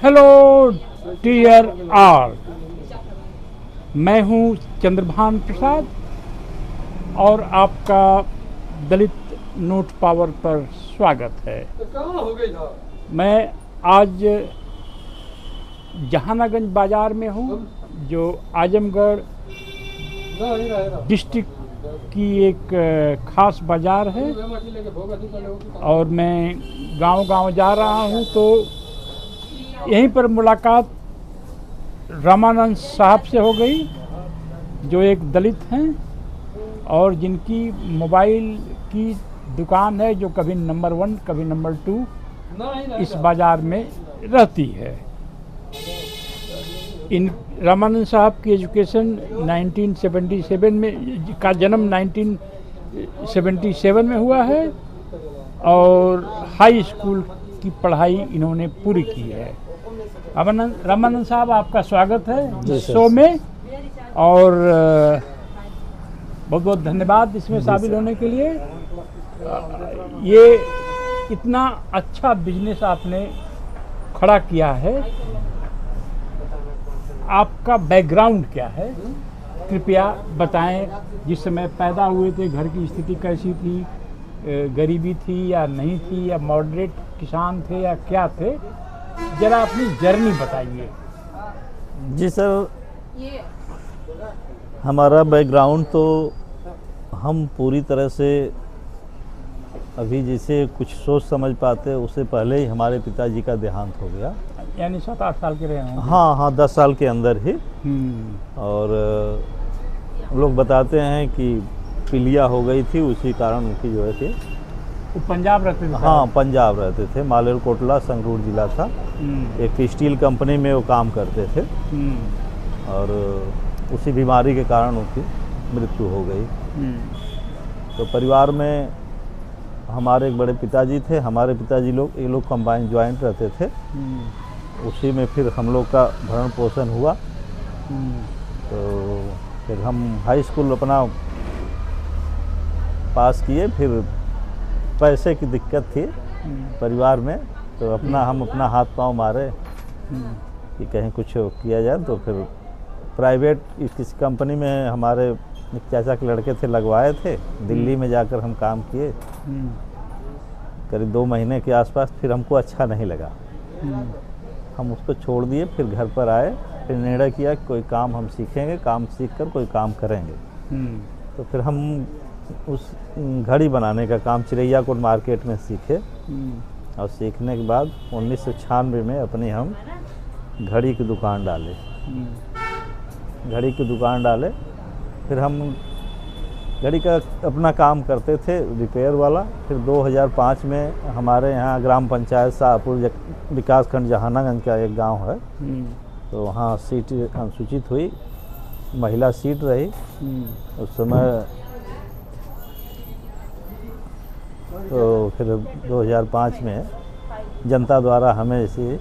Hello dear all, मैं हूं चंद्रभान प्रसाद और आपका दलित नोट पावर पर स्वागत है। मैं आज जहानागंज बाज़ार में हूं, जो आजमगढ़ डिस्ट्रिक्ट की एक ख़ास बाज़ार है और मैं गांव-गांव जा रहा हूं, तो यहीं पर मुलाकात रामानंद साहब से हो गई, जो एक दलित हैं और जिनकी मोबाइल की दुकान है, जो कभी नंबर 1 कभी नंबर 2 इस बाज़ार में रहती है। इन रामानंद साहब की एजुकेशन 1977 में का जन्म 1977 में हुआ है और हाई स्कूल की पढ़ाई इन्होंने पूरी की है। रामानंद साहब, आपका स्वागत है इस शो में और बहुत बहुत धन्यवाद इसमें शामिल होने के लिए। ये इतना अच्छा बिजनेस आपने खड़ा किया है, आपका बैकग्राउंड क्या है, कृपया बताएं। जिस समय पैदा हुए थे घर की स्थिति कैसी थी, गरीबी थी या नहीं थी, या मॉडरेट किसान थे या क्या थे, जरा अपनी जर्नी बताइए। जी सर, हमारा बैकग्राउंड तो हम पूरी तरह से अभी जिसे कुछ सोच समझ पाते उससे पहले ही हमारे पिताजी का देहांत हो गया। यानी 7-8 साल के रहे होंगे? हाँ, 10 साल के अंदर ही। और लोग बताते हैं कि पीलिया हो गई थी, उसी कारण उनकी जो है थी। वो पंजाब रहते थे? हाँ, पंजाब रहते थे। मालेरकोटला संगरूर जिला था। एक स्टील कंपनी में वो काम करते थे और उसी बीमारी के कारण उनकी मृत्यु हो गई। तो परिवार में हमारे एक बड़े पिताजी थे, हमारे पिताजी ये लोग कंबाइन ज्वाइंट रहते थे। उसी में फिर हम लोग का भरण पोषण हुआ। तो फिर हम हाई स्कूल अपना पास किए। फिर पैसे की दिक्कत थी परिवार में, तो हम अपना हाथ पांव मारे कि कहीं कुछ किया जाए। तो फिर प्राइवेट किसी कंपनी में हमारे एक चाचा के लड़के थे, लगवाए थे। दिल्ली में जाकर हम काम किए करीब 2 महीने के आसपास। फिर हमको अच्छा नहीं लगा, हम उसको छोड़ दिए। फिर घर पर आए, फिर निर्णय किया कि कोई काम हम सीखेंगे, काम सीख कर कोई काम करेंगे। तो फिर हम उस घड़ी बनाने का काम चिरैयाकोट मार्केट में सीखे और सीखने के बाद 1996 में अपनी हम घड़ी की दुकान डाले। फिर हम घड़ी का अपना काम करते थे, रिपेयर वाला। फिर 2005 में हमारे यहाँ ग्राम पंचायत शाहपुर विकास खंड जहानागंज का एक गांव है, तो वहाँ सीट अनुसूचित हुई, महिला सीट रही उस समय। तो फिर 2005 में जनता द्वारा हमें इसे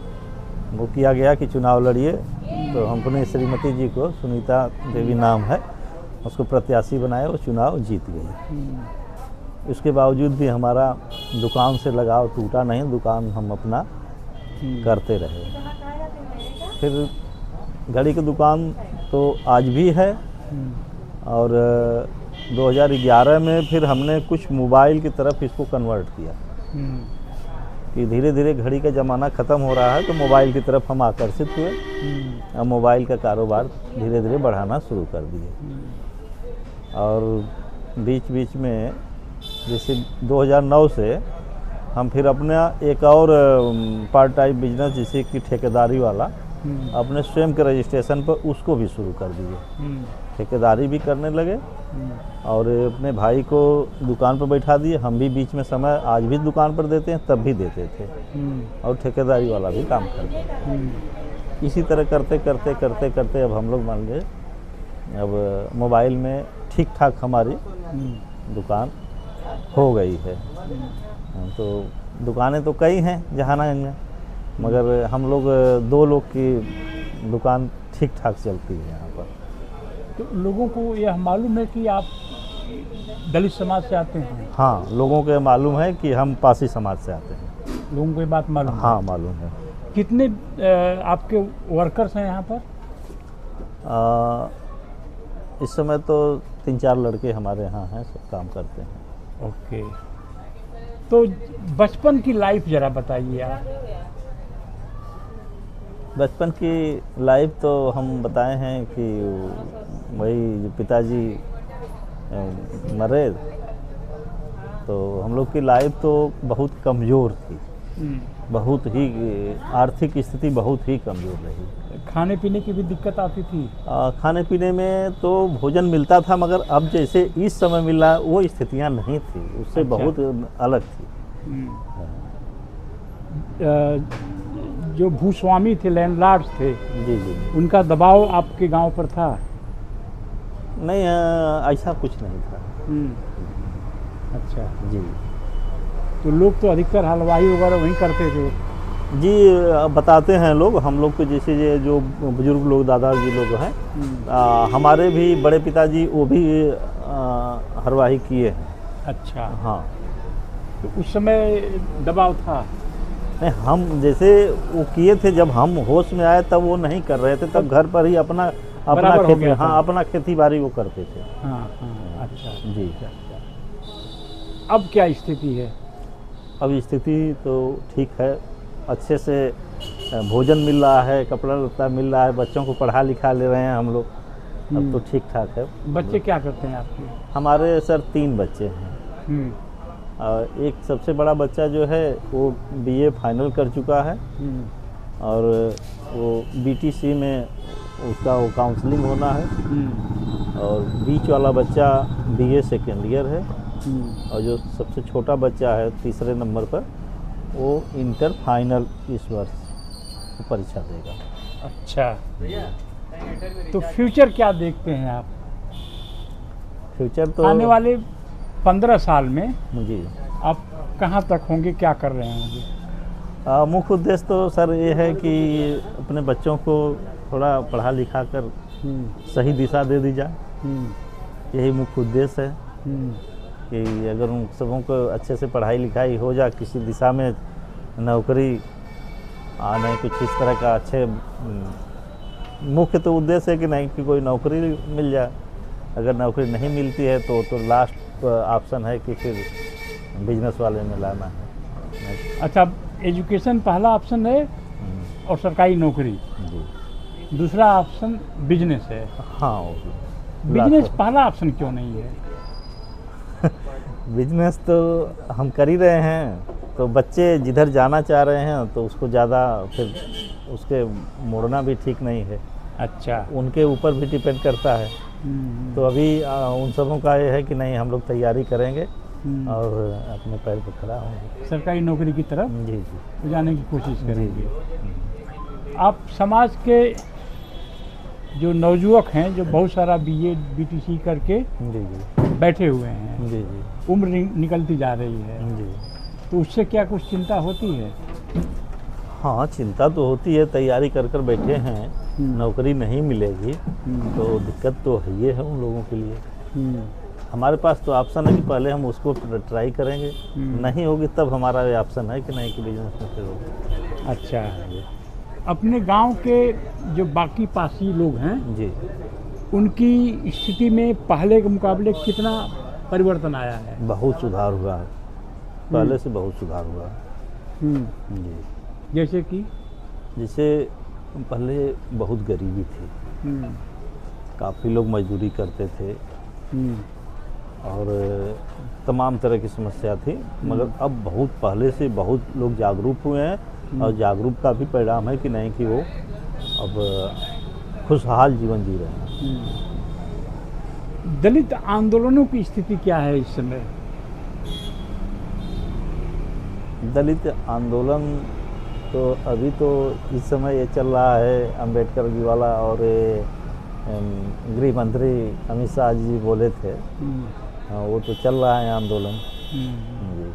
वो किया गया कि चुनाव लड़िए। तो हमने श्रीमती जी को, सुनीता देवी नाम है, उसको प्रत्याशी बनाया, वो चुनाव जीत गई। इसके बावजूद भी हमारा दुकान से लगाव टूटा नहीं, दुकान हम अपना करते रहे। फिर घड़ी की दुकान तो आज भी है। और 2011 में फिर हमने कुछ मोबाइल की तरफ इसको कन्वर्ट किया कि धीरे धीरे घड़ी का ज़माना ख़त्म हो रहा है, तो मोबाइल की तरफ हम आकर्षित हुए। अब मोबाइल का कारोबार धीरे धीरे बढ़ाना शुरू कर दिए। और बीच बीच में जैसे 2009 से हम फिर अपना एक और पार्ट टाइम बिजनेस, जैसे कि ठेकेदारी वाला, अपने स्वयं के रजिस्ट्रेशन पर उसको भी शुरू कर दिए। ठेकेदारी भी करने लगे और अपने भाई को दुकान पर बैठा दिए। हम भी बीच में समय आज भी दुकान पर देते हैं, तब भी देते थे, और ठेकेदारी वाला भी काम करते हैं। इसी तरह करते करते करते करते अब हम लोग मान लीजिए अब मोबाइल में ठीक ठाक हमारी दुकान हो गई है। तो दुकानें तो कई हैं जहानागंज में, मगर हम लोग 2 लोग की दुकान ठीक ठाक चलती है यहाँ पर। तो लोगों को यह मालूम है कि आप दलित समाज से आते हैं? हाँ, लोगों को मालूम है कि हम पासी समाज से आते हैं। लोगों को ये बात मालूम है? हाँ, मालूम है। कितने आपके वर्कर्स हैं यहाँ पर? इस समय तो 3-4 लड़के हमारे यहाँ हैं, सब काम करते हैं। ओके, तो बचपन की लाइफ जरा बताइए आप। बचपन की लाइफ तो हम बताए हैं कि वही जो पिताजी मरे, तो हम लोग की लाइफ तो बहुत कमज़ोर थी, बहुत ही आर्थिक स्थिति बहुत ही कमज़ोर रही। खाने पीने की भी दिक्कत आती थी? खाने पीने में तो भोजन मिलता था, मगर अब जैसे इस समय मिल रहा वो स्थितियां नहीं थी, उससे अच्छा। बहुत अलग थी। जो भूस्वामी थे, लैंडलॉर्ड्स थे, जी जी। उनका दबाव आपके गांव पर था? नहीं, ऐसा कुछ नहीं था। अच्छा जी तो लोग तो अधिकतर हलवाई वगैरह वहीं करते थे? जी, बताते हैं लोग, हम लोग को जैसे ये जो बुजुर्ग लोग दादाजी लोग हैं, हमारे भी बड़े पिताजी वो भी हलवाई किए हैं। अच्छा, हाँ। तो उस समय दबाव था? नहीं, हम जैसे वो किए थे, जब हम होश में आए तब वो नहीं कर रहे थे, तब घर पर ही अपना बराबर हो खेती, गया था। हाँ, अपना खेती बाड़ी वो करते थे। हाँ हाँ, अच्छा जी। अब क्या स्थिति है? अब स्थिति तो ठीक है, अच्छे से भोजन मिल रहा है, कपड़ा लत्ता मिल रहा है, बच्चों को पढ़ा लिखा ले रहे हैं हम लोग, अब तो ठीक ठाक है। बच्चे क्या करते हैं आपके? हमारे सर 3 बच्चे हैं। और एक सबसे बड़ा बच्चा जो है वो BA फाइनल कर चुका है, और वो BTC में उसका वो काउंसलिंग होना है। और बीच वाला बच्चा BA सेकेंड ईयर है, और जो सबसे छोटा बच्चा है 3रे नंबर पर, वो इंटर फाइनल इस वर्ष परीक्षा देगा। अच्छा, तो फ्यूचर क्या देखते हैं आप? फ्यूचर तो आने वाले 15 साल में जी आप कहाँ तक होंगे, क्या कर रहे होंगे? मुख्य उद्देश्य तो सर ये है कि अपने बच्चों को थोड़ा पढ़ा लिखा कर सही दिशा दे दी जाए, यही मुख्य उद्देश्य है। कि अगर उन सबों को अच्छे से पढ़ाई लिखाई हो जाए, किसी दिशा में नौकरी आने, कुछ इस तरह का अच्छे, मुख्य तो उद्देश्य है कि नहीं कि कोई नौकरी मिल जाए। अगर नौकरी नहीं मिलती है तो लास्ट ऑप्शन है कि फिर बिजनेस वाले में लाना है। अच्छा, एजुकेशन पहला ऑप्शन है और सरकारी नौकरी, जी। दूसरा ऑप्शन बिजनेस है। हाँ, बिजनेस पहला ऑप्शन क्यों नहीं है? बिजनेस तो हम कर ही रहे हैं, तो बच्चे जिधर जाना चाह रहे हैं तो उसको ज़्यादा फिर उसके मोड़ना भी ठीक नहीं है। अच्छा, उनके ऊपर भी डिपेंड करता है। तो अभी उन सबों का ये है कि नहीं, हम लोग तैयारी करेंगे और अपने पैर पर खड़ा होंगे, सरकारी नौकरी की तरफ जी जी जाने की कोशिश करेंगे। आप समाज के जो नवयुवक हैं, जो बहुत सारा BA BTC करके जी जी बैठे हुए हैं, जी जी उम्र निकलती जा रही है, जी। तो उससे क्या कुछ चिंता होती है? हाँ, चिंता तो होती है, तैयारी कर कर बैठे हैं, नौकरी नहीं मिलेगी तो दिक्कत तो है ही है उन लोगों के लिए। हमारे पास तो ऑप्शन है कि पहले हम उसको ट्राई करेंगे, नहीं होगी तब हमारा ये ऑप्शन है कि नहीं कि बिजनेस में फिर होगा। अच्छा, अपने गांव के जो बाकी पासी लोग हैं जी, उनकी स्थिति में पहले के मुकाबले कितना परिवर्तन आया है? बहुत सुधार हुआ है, पहले से बहुत सुधार हुआ है। जी। जैसे कि जैसे पहले बहुत गरीबी थी, काफ़ी लोग मजदूरी करते थे और तमाम तरह की समस्या थी, मगर अब बहुत पहले से बहुत लोग जागरूक हुए हैं, और जागरूक का भी परिणाम है कि नहीं कि वो अब खुशहाल जीवन जी रहे हैं। दलित आंदोलनों की स्थिति क्या है इस समय? दलित आंदोलन तो अभी तो इस समय ये चल रहा है, अम्बेडकर जी वाला, और गृह मंत्री अमित शाह जी बोले थे, वो तो चल रहा है आंदोलन। जी।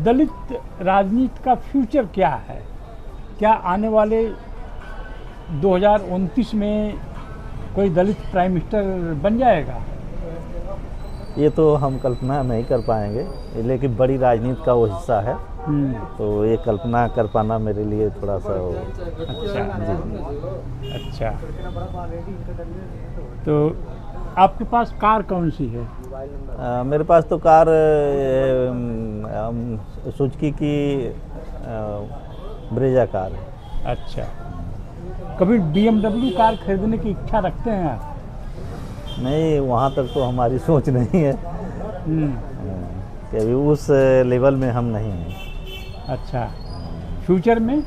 दलित राजनीति का फ्यूचर क्या है? क्या आने वाले 2029 में कोई दलित प्राइम मिनिस्टर बन जाएगा? ये तो हम कल्पना नहीं कर पाएंगे, लेकिन बड़ी राजनीति का वो हिस्सा है। तो ये कल्पना कर पाना मेरे लिए थोड़ा सा अच्छा जी। अच्छा। तो आपके पास कार कौन सी है? मेरे पास तो कार सुजुकी की ब्रेजा कार है। अच्छा। कभी BMW कार खरीदने की इच्छा रखते हैं आप? नहीं, वहाँ तक तो हमारी सोच नहीं है कि अभी उस लेवल में हम नहीं हैं। अच्छा। फ्यूचर में?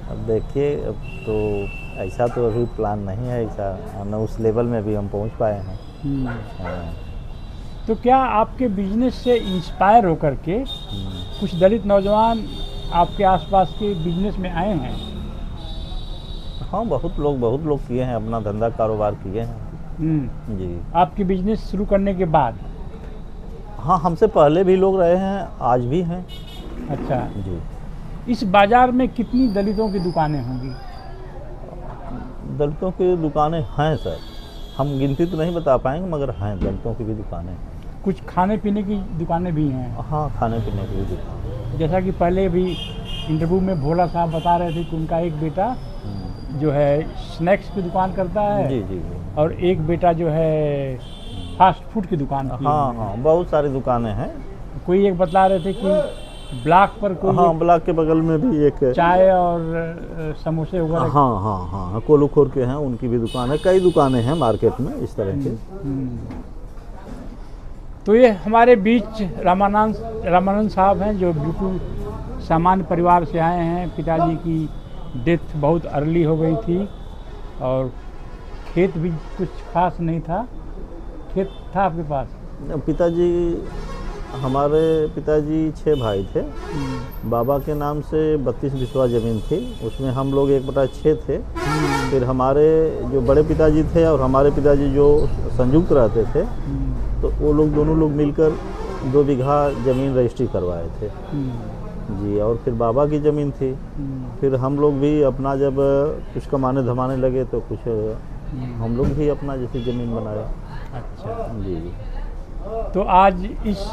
अब देखिए, अब तो ऐसा तो अभी प्लान नहीं है, ऐसा न उस लेवल में भी हम पहुँच पाए हैं। तो क्या आपके बिजनेस से इंस्पायर होकर के कुछ दलित नौजवान आपके आसपास के बिजनेस में आए हैं? हाँ, बहुत लोग किए हैं, अपना धंधा कारोबार किए हैं जी। आपके बिजनेस शुरू करने के बाद? हाँ, हमसे पहले भी लोग रहे हैं, आज भी हैं। अच्छा जी। इस बाजार में कितनी दलितों की दुकानें होंगी? दलितों की दुकानें हैं सर, हम गिनती तो नहीं बता पाएंगे, मगर हैं दलितों की भी दुकानें। कुछ खाने पीने की दुकानें भी हैं? हाँ, खाने पीने की भी दुकान। जैसा कि पहले भी इंटरव्यू में भोला साहब बता रहे थे कि उनका एक बेटा जो है स्नैक्स की दुकान करता है जी जी। और एक बेटा जो है फास्ट फूड की दुकान की। हाँ, बहुत सारी दुकानें हैं। कोई एक बता रहे थे कि ब्लॉक पर कोई हाँ, ब्लॉक के बगल में भी एक चाय और समोसे वगैरह। हाँ, कोलूखोर के हैं, उनकी भी दुकान है। कई दुकानें हैं मार्केट में इस तरह के। तो ये हमारे बीच रामानंद साहब हैं, जो बिल्कुल सामान्य परिवार से आए हैं। पिताजी की डेथ बहुत अर्ली हो गई थी और खेत भी कुछ खास नहीं था। खेत था आपके पास? हमारे पिताजी 6 भाई थे। बाबा के नाम से 32 बिस्वा ज़मीन थी, उसमें हम लोग 1/6 थे। फिर हमारे जो बड़े पिताजी थे और हमारे पिताजी जो संयुक्त रहते थे, तो वो लोग दोनों लोग मिलकर 2 बीघा ज़मीन रजिस्ट्री करवाए थे जी। और फिर बाबा की ज़मीन थी। फिर हम लोग भी अपना जब कुछ कमाने धमाने लगे तो कुछ हम लोग भी अपना जैसे ज़मीन बनाया। अच्छा जी। तो आज इस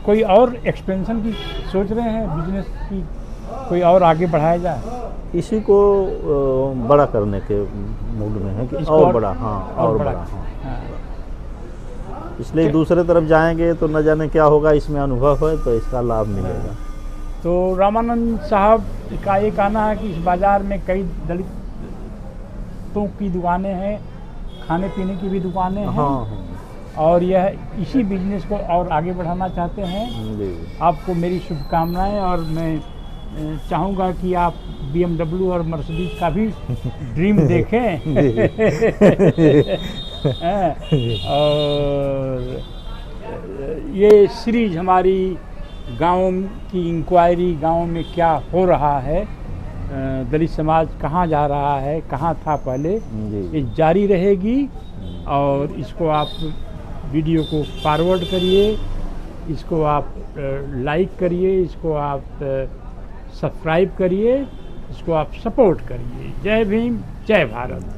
कोई और एक्सपेंशन की सोच रहे हैं बिजनेस की, कोई और आगे बढ़ाया जाए? इसी को बड़ा करने के मूड में है कि और बड़ा। हाँ, और बड़ा। हाँ। इसलिए दूसरे तरफ जाएंगे तो न जाने क्या होगा, इसमें अनुभव है तो इसका लाभ मिलेगा। तो रामानंद साहब का ये कहना है कि इस बाज़ार में कई दलितों की दुकानें हैं, खाने पीने की भी दुकानें हैं। हाँ। और यह इसी बिजनेस को और आगे बढ़ाना चाहते हैं जी। आपको मेरी शुभकामनाएं। और मैं चाहूँगा कि आप BMW और मर्सिडीज का भी ड्रीम देखें। और ये सीरीज हमारी गाँव की इंक्वायरी, गाँव में क्या हो रहा है, दलित समाज कहाँ जा रहा है, कहाँ था पहले, ये जारी रहेगी। और इसको आप वीडियो को फॉरवर्ड करिए, इसको आप लाइक करिए, इसको आप सब्सक्राइब करिए, इसको आप सपोर्ट करिए। जय भीम, जय भारत।